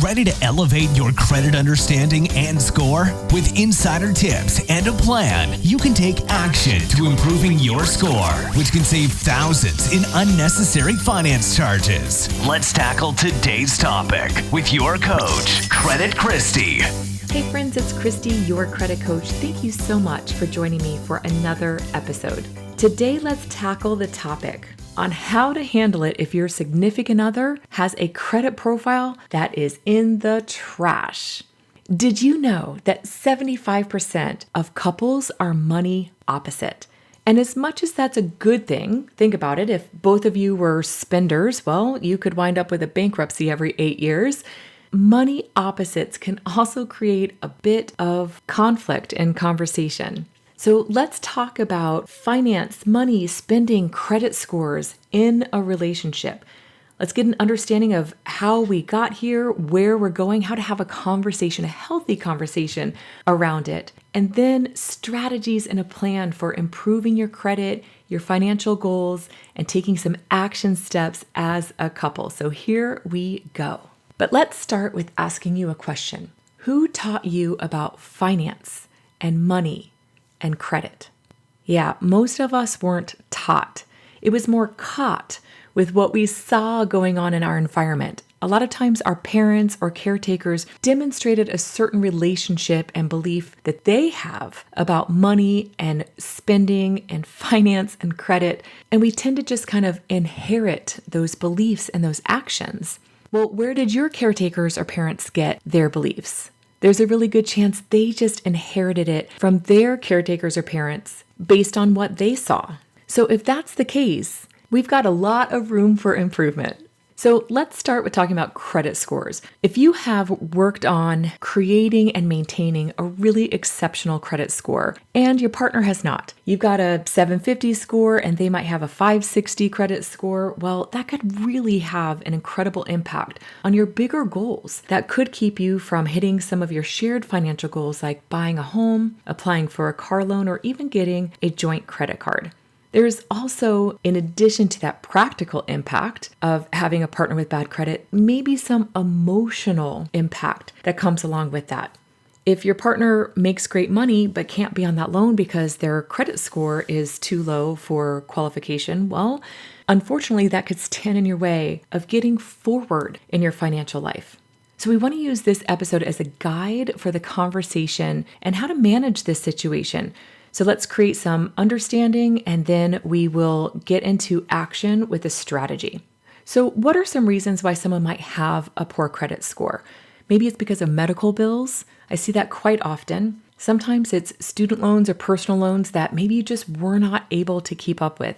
Ready to elevate your credit understanding and score? With insider tips and a plan, you can take action to improving your score, which can save thousands in unnecessary finance charges. Let's tackle today's topic with your coach, Credit Christy. Hey friends, it's Christy, your credit coach. Thank you so much for joining me for another episode. Today, let's tackle the topic on how to handle it if your significant other has a credit profile that is in the trash. Did you know that 75% of couples are money opposite? And as much as that's a good thing, think about it. If both of you were spenders, well, you could wind up with a bankruptcy every 8 years. Money opposites can also create a bit of conflict in conversation. So let's talk about finance, money, spending, credit scores in a relationship. Let's get an understanding of how we got here, where we're going, how to have a conversation, a healthy conversation around it, and then strategies and a plan for improving your credit, your financial goals, and taking some action steps as a couple. So here we go. But let's start with asking you a question. Who taught you about finance and money and credit? Yeah, most of us weren't taught. It was more caught with what we saw going on in our environment. A lot of times our parents or caretakers demonstrated a certain relationship and belief that they have about money and spending and finance and credit, and we tend to just kind of inherit those beliefs and those actions. Well, where did your caretakers or parents get their beliefs? There's a really good chance they just inherited it from their caretakers or parents based on what they saw. So if that's the case, we've got a lot of room for improvement. So let's start with talking about credit scores. If you have worked on creating and maintaining a really exceptional credit score and your partner has not, you've got a 750 score and they might have a 560 credit score, well, that could really have an incredible impact on your bigger goals that could keep you from hitting some of your shared financial goals like buying a home, applying for a car loan, or even getting a joint credit card. There's also, in addition to that practical impact of having a partner with bad credit, maybe some emotional impact that comes along with that. If your partner makes great money but can't be on that loan because their credit score is too low for qualification, well, unfortunately, that could stand in your way of getting forward in your financial life. So we want to use this episode as a guide for the conversation and how to manage this situation. So let's create some understanding and then we will get into action with a strategy. So what are some reasons why someone might have a poor credit score? Maybe it's because of medical bills. I see that quite often. Sometimes it's student loans or personal loans that maybe you just were not able to keep up with.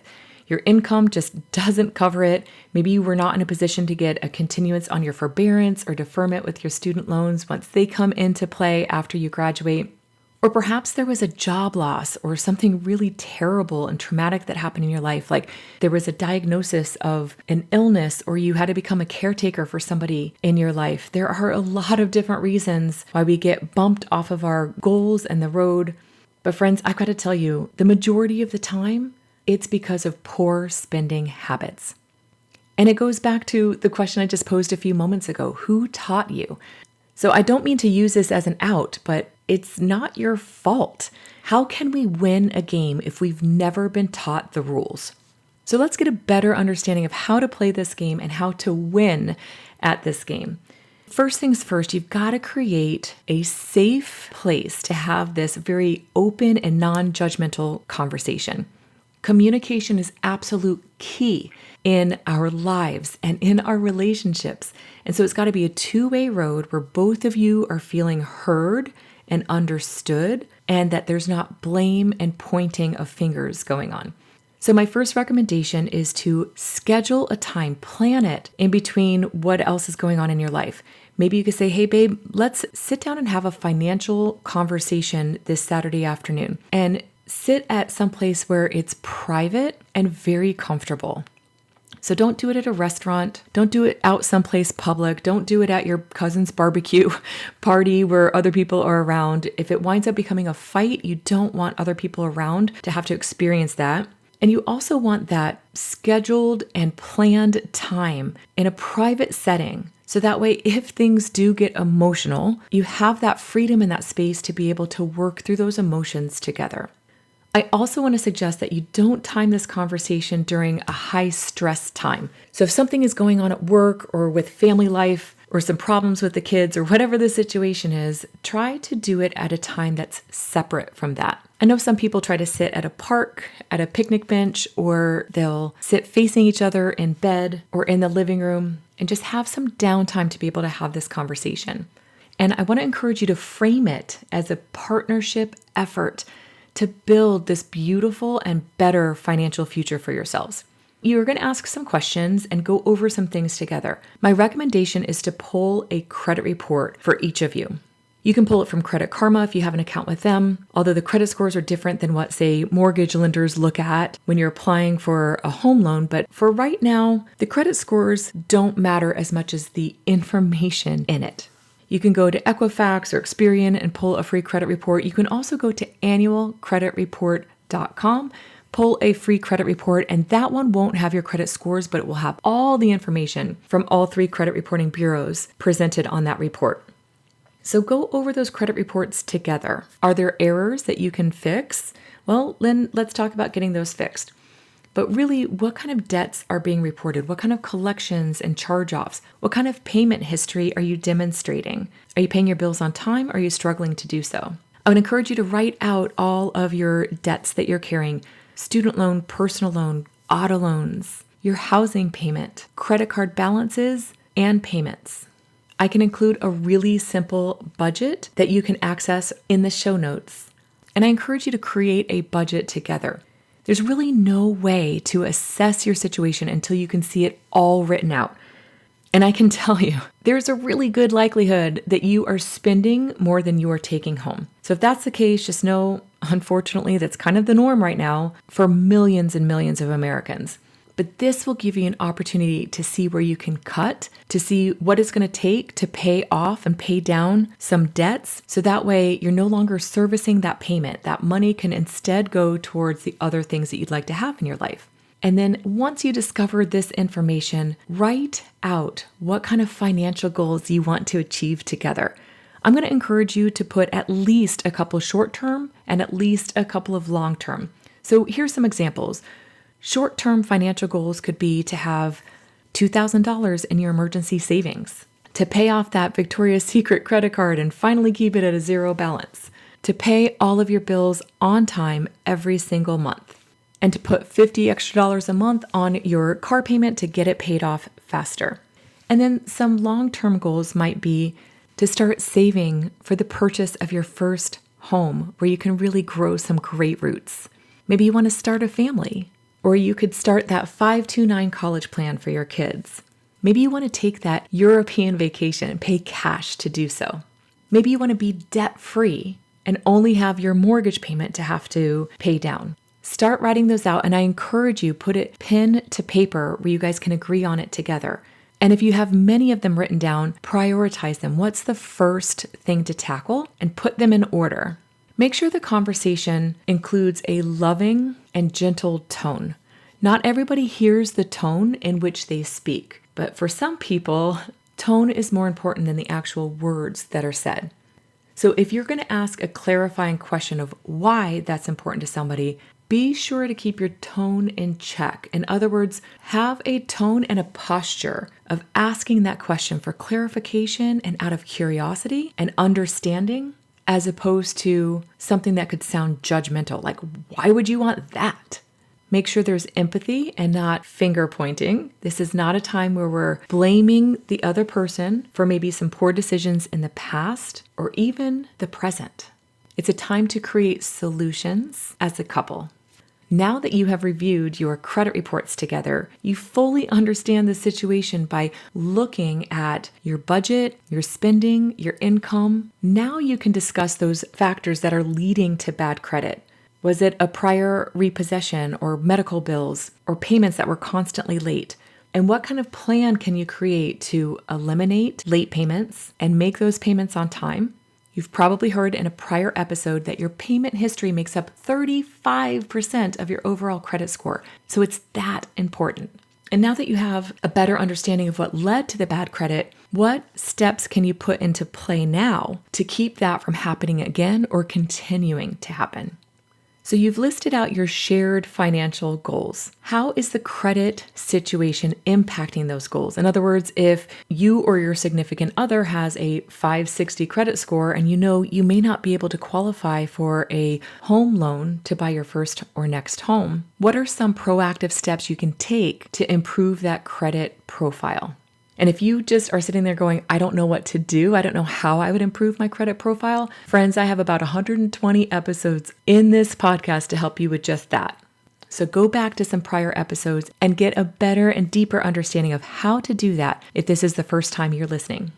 Your income just doesn't cover it. Maybe you were not in a position to get a continuance on your forbearance or deferment with your student loans once they come into play after you graduate. Or perhaps there was a job loss or something really terrible and traumatic that happened in your life, like there was a diagnosis of an illness or you had to become a caretaker for somebody in your life. There are a lot of different reasons why we get bumped off of our goals and the road. But friends, I've got to tell you, the majority of the time, it's because of poor spending habits. And it goes back to the question I just posed a few moments ago. Who taught you? So I don't mean to use this as an out, but it's not your fault. How can we win a game if we've never been taught the rules? So let's get a better understanding of how to play this game and how to win at this game. First things first, you've got to create a safe place to have this very open and non-judgmental conversation. Communication is absolute key in our lives and in our relationships. And so it's got to be a two-way road where both of you are feeling heard and understood, and that there's not blame and pointing of fingers going on. So my first recommendation is to schedule a time, plan it in between what else is going on in your life. Maybe you could say, hey babe, let's sit down and have a financial conversation this Saturday afternoon, and sit at some place where it's private and very comfortable. So don't do it at a restaurant. Don't do it out someplace public. Don't do it at your cousin's barbecue party where other people are around. If it winds up becoming a fight, you don't want other people around to have to experience that. And you also want that scheduled and planned time in a private setting. So that way, if things do get emotional, you have that freedom and that space to be able to work through those emotions together. I also want to suggest that you don't time this conversation during a high stress time. So if something is going on at work or with family life or some problems with the kids or whatever the situation is, try to do it at a time that's separate from that. I know some people try to sit at a park, at a picnic bench, or they'll sit facing each other in bed or in the living room and just have some downtime to be able to have this conversation. And I want to encourage you to frame it as a partnership effort to build this beautiful and better financial future for yourselves. You are going to ask some questions and go over some things together. My recommendation is to pull a credit report for each of you. You can pull it from Credit Karma if you have an account with them, although the credit scores are different than what, say, mortgage lenders look at when you're applying for a home loan. But for right now, the credit scores don't matter as much as the information in it. You can go to Equifax or Experian and pull a free credit report. You can also go to annualcreditreport.com, pull a free credit report, and that one won't have your credit scores, but it will have all the information from all 3 credit reporting bureaus presented on that report. So go over those credit reports together. Are there errors that you can fix? Well, then let's talk about getting those fixed. But really, what kind of debts are being reported? What kind of collections and charge-offs? What kind of payment history are you demonstrating? Are you paying your bills on time or are you struggling to do so? I would encourage you to write out all of your debts that you're carrying: student loan, personal loan, auto loans, your housing payment, credit card balances, and payments. I can include a really simple budget that you can access in the show notes. And I encourage you to create a budget together. There's really no way to assess your situation until you can see it all written out. And I can tell you, there's a really good likelihood that you are spending more than you are taking home. So if that's the case, just know, unfortunately, that's kind of the norm right now for millions and millions of Americans. But this will give you an opportunity to see where you can cut, to see what it's going to take to pay off and pay down some debts. So that way you're no longer servicing that payment. That money can instead go towards the other things that you'd like to have in your life. And then once you discover this information, write out what kind of financial goals you want to achieve together. I'm going to encourage you to put at least a couple short-term and at least a couple of long-term. So here's some examples. Short-term financial goals could be to have $2,000 in your emergency savings, to pay off that Victoria's Secret credit card and finally keep it at a zero balance, to pay all of your bills on time every single month, and to put $50 extra a month on your car payment to get it paid off faster. And then some long-term goals might be to start saving for the purchase of your first home where you can really grow some great roots. Maybe you want to start a family. Or you could start that 529 college plan for your kids. Maybe you want to take that European vacation and pay cash to do so. Maybe you want to be debt-free and only have your mortgage payment to have to pay down. Start writing those out, and I encourage you, put it pen to paper where you guys can agree on it together. And if you have many of them written down, prioritize them. What's the first thing to tackle? And put them in order. Make sure the conversation includes a loving and gentle tone. Not everybody hears the tone in which they speak, but for some people, tone is more important than the actual words that are said. So if you're going to ask a clarifying question of why that's important to somebody, be sure to keep your tone in check. In other words, have a tone and a posture of asking that question for clarification and out of curiosity and understanding, as opposed to something that could sound judgmental, like, why would you want that? Make sure there's empathy and not finger pointing. This is not a time where we're blaming the other person for maybe some poor decisions in the past or even the present. It's a time to create solutions as a couple. Now that you have reviewed your credit reports together, you fully understand the situation by looking at your budget, your spending, your income. Now you can discuss those factors that are leading to bad credit. Was it a prior repossession or medical bills or payments that were constantly late? And what kind of plan can you create to eliminate late payments and make those payments on time? You've probably heard in a prior episode that your payment history makes up 35% of your overall credit score. So it's that important. And now that you have a better understanding of what led to the bad credit, what steps can you put into play now to keep that from happening again or continuing to happen? So you've listed out your shared financial goals. How is the credit situation impacting those goals? In other words, if you or your significant other has a 560 credit score and you know you may not be able to qualify for a home loan to buy your first or next home, what are some proactive steps you can take to improve that credit profile? And if you just are sitting there going, I don't know what to do, I don't know how I would improve my credit profile, friends, I have about 120 episodes in this podcast to help you with just that. So go back to some prior episodes and get a better and deeper understanding of how to do that if this is the first time you're listening.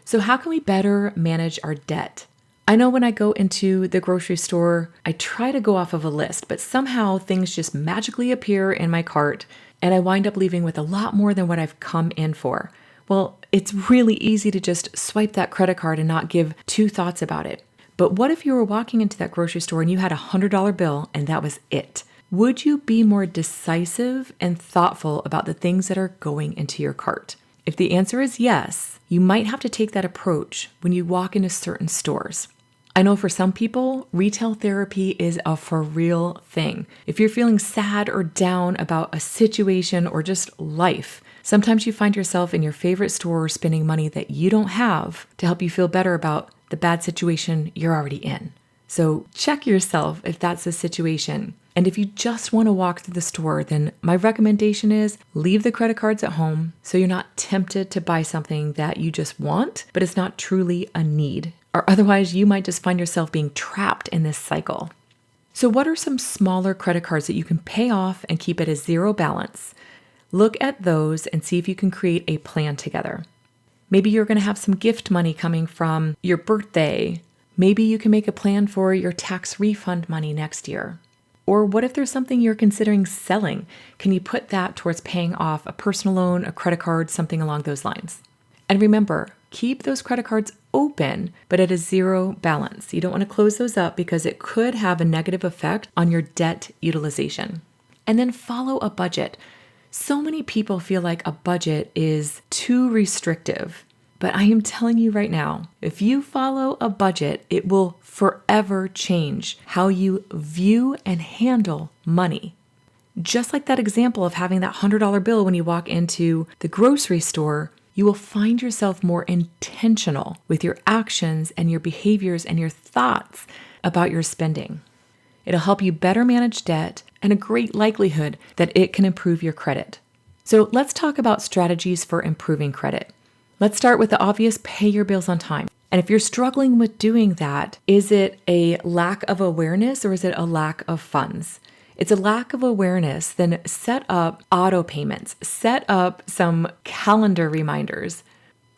So how can we better manage our debt? I know when I go into the grocery store, I try to go off of a list, but somehow things just magically appear in my cart and I wind up leaving with a lot more than what I've come in for. Well, it's really easy to just swipe that credit card and not give two thoughts about it. But what if you were walking into that grocery store and you had a $100 bill and that was it? Would you be more decisive and thoughtful about the things that are going into your cart? If the answer is yes, you might have to take that approach when you walk into certain stores. I know for some people, retail therapy is a for real thing. If you're feeling sad or down about a situation or just life, sometimes you find yourself in your favorite store spending money that you don't have to help you feel better about the bad situation you're already in. So check yourself if that's the situation. And if you just want to walk through the store, then my recommendation is leave the credit cards at home so you're not tempted to buy something that you just want, but it's not truly a need. Or otherwise, you might just find yourself being trapped in this cycle. So what are some smaller credit cards that you can pay off and keep at a zero balance? Look at those and see if you can create a plan together. Maybe you're going to have some gift money coming from your birthday. Maybe you can make a plan for your tax refund money next year. Or what if there's something you're considering selling? Can you put that towards paying off a personal loan, a credit card, something along those lines? And remember, keep those credit cards open, but at a zero balance. You don't want to close those up because it could have a negative effect on your debt utilization. And then follow a budget. So many people feel like a budget is too restrictive, but I am telling you right now, if you follow a budget, it will forever change how you view and handle money. Just like that example of having that $100 bill when you walk into the grocery store, you will find yourself more intentional with your actions and your behaviors and your thoughts about your spending. It'll help you better manage debt and a great likelihood that it can improve your credit. So let's talk about strategies for improving credit. Let's start with the obvious: pay your bills on time. And if you're struggling with doing that, is it a lack of awareness or is it a lack of funds? It's a lack of awareness, then set up auto payments, set up some calendar reminders.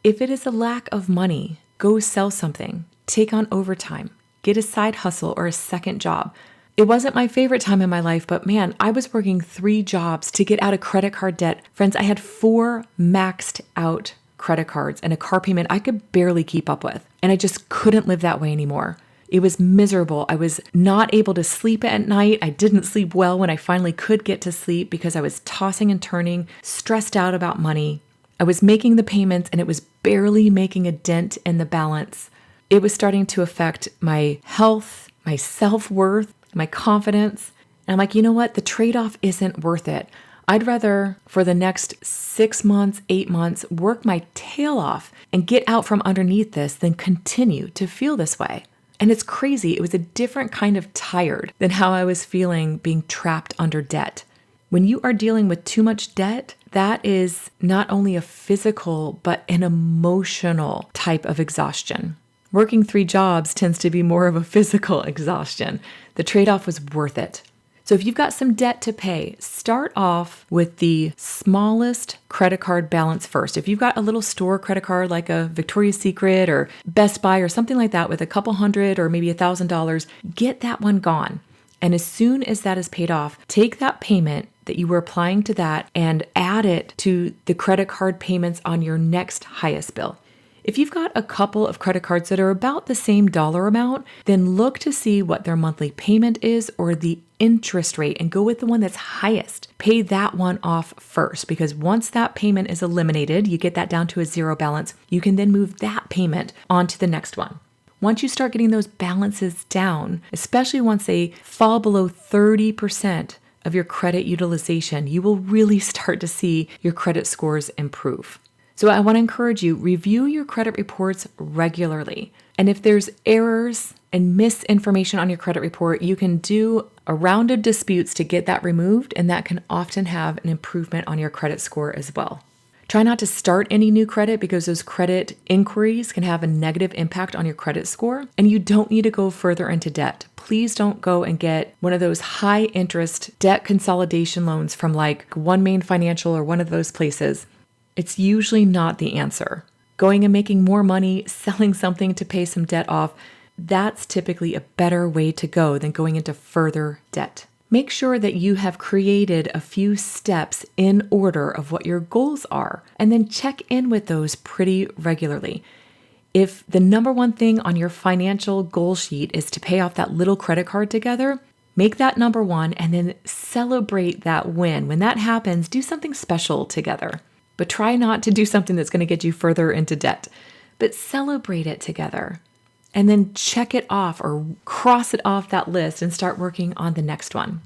If it is a lack of money, go sell something, take on overtime, get a side hustle or a second job. It wasn't my favorite time in my life, but man, I was working 3 jobs to get out of credit card debt. Friends, I had 4 maxed out credit cards and a car payment I could barely keep up with. And I just couldn't live that way anymore. It was miserable. I was not able to sleep at night. I didn't sleep well when I finally could get to sleep because I was tossing and turning, stressed out about money. I was making the payments and it was barely making a dent in the balance. It was starting to affect my health, my self-worth, my confidence. And I'm like, you know what? The trade-off isn't worth it. I'd rather, for the next 6 months, 8 months, work my tail off and get out from underneath this than continue to feel this way. And it's crazy. It was a different kind of tired than how I was feeling being trapped under debt. When you are dealing with too much debt, that is not only a physical, but an emotional type of exhaustion. Working 3 jobs tends to be more of a physical exhaustion. The trade-off was worth it. So if you've got some debt to pay, start off with the smallest credit card balance first. If you've got a little store credit card like a Victoria's Secret or Best Buy or something like that with a couple $100 or maybe $1,000, get that one gone. And as soon as that is paid off, take that payment that you were applying to that and add it to the credit card payments on your next highest bill. If you've got a couple of credit cards that are about the same dollar amount, then look to see what their monthly payment is or the interest rate and go with the one that's highest. Pay that one off first, because once that payment is eliminated, you get that down to a zero balance, you can then move that payment on to the next one. Once you start getting those balances down, especially once they fall below 30% of your credit utilization, you will really start to see your credit scores improve. So I want to encourage you, review your credit reports regularly. And if there's errors and misinformation on your credit report, you can do a round of disputes to get that removed, and that can often have an improvement on your credit score as well. Try not to start any new credit because those credit inquiries can have a negative impact on your credit score, and you don't need to go further into debt. Please don't go and get one of those high interest debt consolidation loans from like One Main Financial or one of those places. It's usually not the answer. Going and making more money, selling something to pay some debt off, that's typically a better way to go than going into further debt. Make sure that you have created a few steps in order of what your goals are, and then check in with those pretty regularly. If the number one thing on your financial goal sheet is to pay off that little credit card together, make that number one and then celebrate that win. When that happens, do something special together. But try not to do something that's going to get you further into debt, but celebrate it together. And then check it off or cross it off that list and start working on the next one.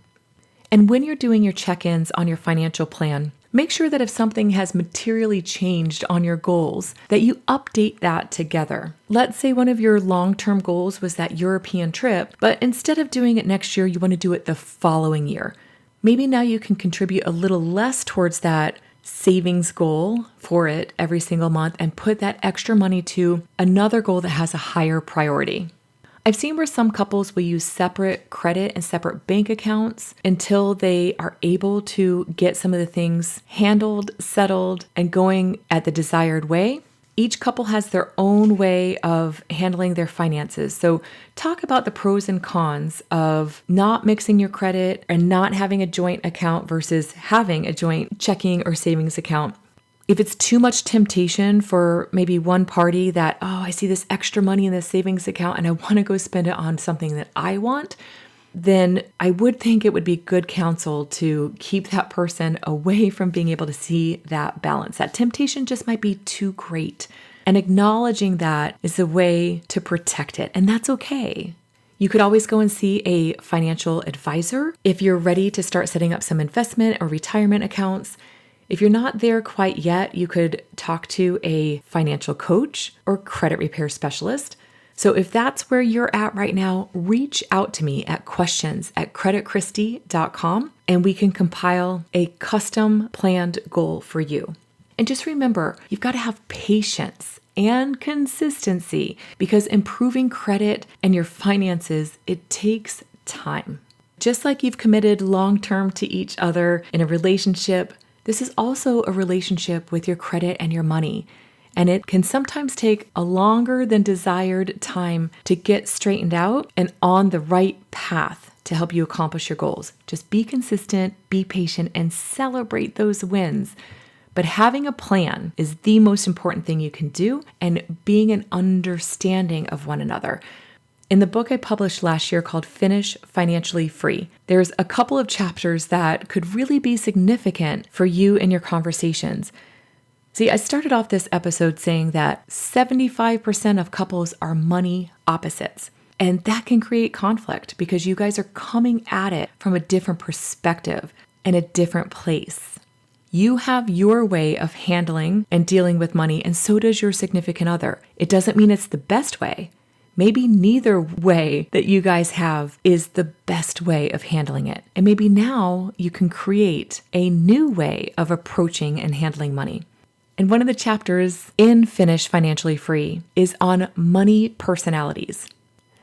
And when you're doing your check-ins on your financial plan, make sure that if something has materially changed on your goals, that you update that together. Let's say one of your long-term goals was that European trip, but instead of doing it next year, you want to do it the following year. Maybe now you can contribute a little less towards that savings goal for it every single month and put that extra money to another goal that has a higher priority. I've seen where some couples will use separate credit and separate bank accounts until they are able to get some of the things handled, settled, and going at the desired way. Each couple has their own way of handling their finances. So talk about the pros and cons of not mixing your credit and not having a joint account versus having a joint checking or savings account. If it's too much temptation for maybe one party that, I see this extra money in this savings account and I want to go spend it on something that I want, then I would think it would be good counsel to keep that person away from being able to see that balance. That temptation just might be too great. And acknowledging that is a way to protect it. And that's okay. You could always go and see a financial advisor if you're ready to start setting up some investment or retirement accounts. If you're not there quite yet, you could talk to a financial coach or credit repair specialist. So if that's where you're at right now, reach out to me at questions@creditchristie.com and we can compile a custom planned goal for you. And just remember, you've got to have patience and consistency because improving credit and your finances, it takes time. Just like you've committed long-term to each other in a relationship, this is also a relationship with your credit and your money. And it can sometimes take a longer than desired time to get straightened out and on the right path to help you accomplish your goals. Just be consistent, be patient, and celebrate those wins. But having a plan is the most important thing you can do, and being an understanding of one another. In the book I published last year called Finish Financially Free, there's a couple of chapters that could really be significant for you in your conversations. See, I started off this episode saying that 75% of couples are money opposites. And that can create conflict because you guys are coming at it from a different perspective and a different place. You have your way of handling and dealing with money, and so does your significant other. It doesn't mean it's the best way. Maybe neither way that you guys have is the best way of handling it. And maybe now you can create a new way of approaching and handling money. And one of the chapters in Finish Financially Free is on money personalities.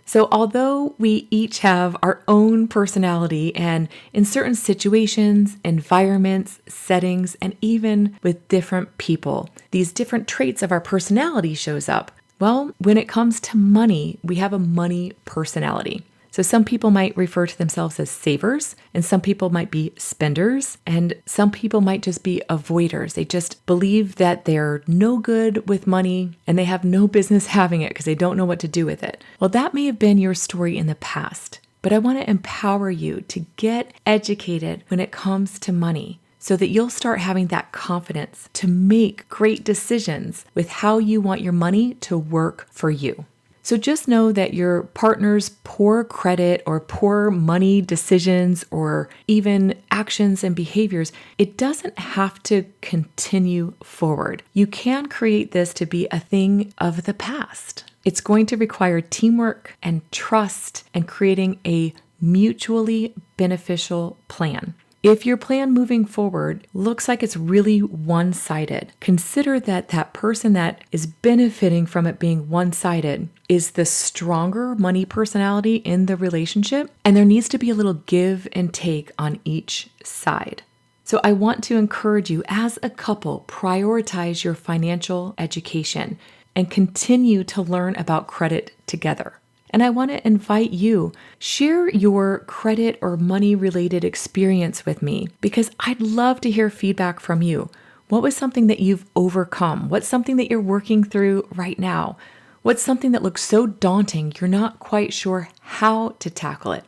So although we each have our own personality, and in certain situations, environments, settings, and even with different people, these different traits of our personality shows up. Well, when it comes to money, we have a money personality. So some people might refer to themselves as savers, and some people might be spenders, and some people might just be avoiders. They just believe that they're no good with money and they have no business having it because they don't know what to do with it. Well, that may have been your story in the past, but I want to empower you to get educated when it comes to money so that you'll start having that confidence to make great decisions with how you want your money to work for you. So just know that your partner's poor credit or poor money decisions or even actions and behaviors, it doesn't have to continue forward. You can create this to be a thing of the past. It's going to require teamwork and trust and creating a mutually beneficial plan. If your plan moving forward looks like it's really one-sided, consider that that person that is benefiting from it being one-sided is the stronger money personality in the relationship, and there needs to be a little give and take on each side. So I want to encourage you as a couple, prioritize your financial education and continue to learn about credit together. And I want to invite you, share your credit or money related experience with me because I'd love to hear feedback from you. What was something that you've overcome? What's something that you're working through right now? What's something that looks so daunting you're not quite sure how to tackle it?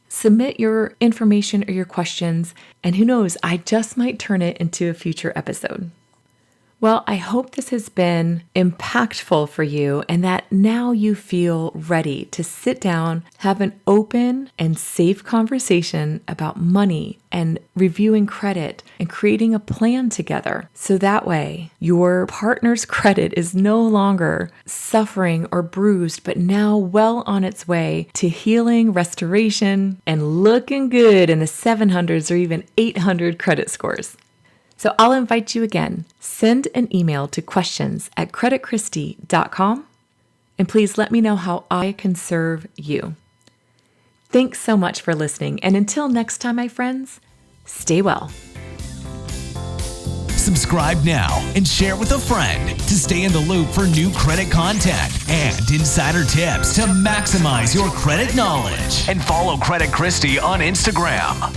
Submit your information or your questions, and who knows, I just might turn it into a future episode. Well, I hope this has been impactful for you and that now you feel ready to sit down, have an open and safe conversation about money and reviewing credit and creating a plan together. So that way your partner's credit is no longer suffering or bruised, but now well on its way to healing, restoration, and looking good in the 700s or even 800 credit scores. So I'll invite you again, send an email to questions@creditchristie.com, and please let me know how I can serve you. Thanks so much for listening, and until next time, my friends, stay well. Subscribe now and share with a friend to stay in the loop for new credit content and insider tips to maximize your credit knowledge. And follow Credit Christie on Instagram.